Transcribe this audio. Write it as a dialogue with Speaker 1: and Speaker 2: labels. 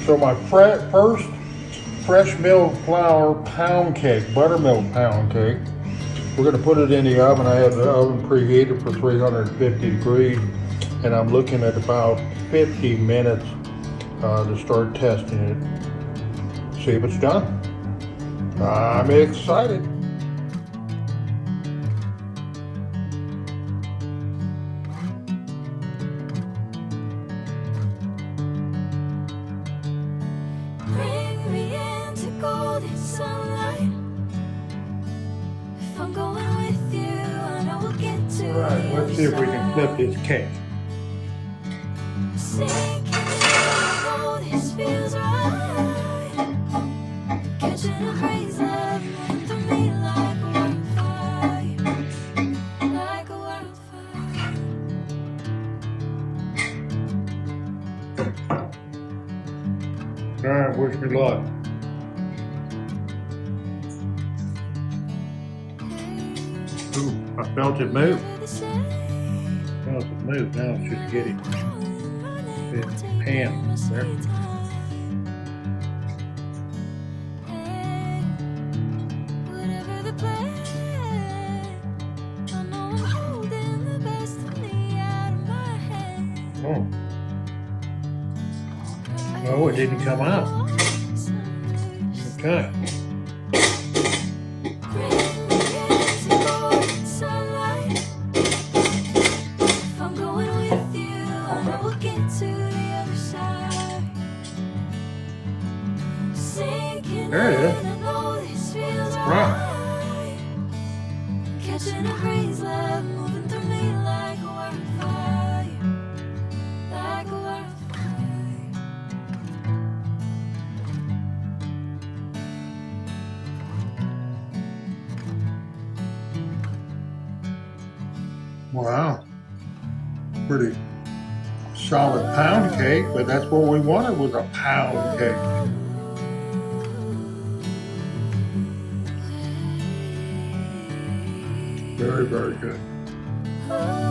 Speaker 1: So my first fresh milled flour pound cake, buttermilk pound cake. We're gonna put it in the oven. I have the oven preheated for 350 degrees, and I'm looking at about 50 minutes to start testing it. See if it's done. I'm excited.
Speaker 2: Bring me into golden sunlight. If I'm going with you, I know we'll get to
Speaker 1: All right, let's see if we can flip this cake.
Speaker 2: Sinking in, oh, this feels right. Catching a breeze up through me like a wildfire, like a wildfire.
Speaker 1: All right, wish me luck. Ooh, I felt it move. Felt it move. Now it's just getting the pan there.
Speaker 2: Whatever the plan, I know I'm holding the best of me out of my hand.
Speaker 1: Oh. No, it didn't come out. Okay.
Speaker 2: If I'm going with you, I know we'll get to the other side. Sinking
Speaker 1: There it is.
Speaker 2: in, I know this feels
Speaker 1: Right.
Speaker 2: Catching a breeze, love moving through me like a wildfire, like a wildfire.
Speaker 1: Wow. Pretty solid pound cake, but that's what we wanted, was a pound cake. Very, very good.
Speaker 2: Oh,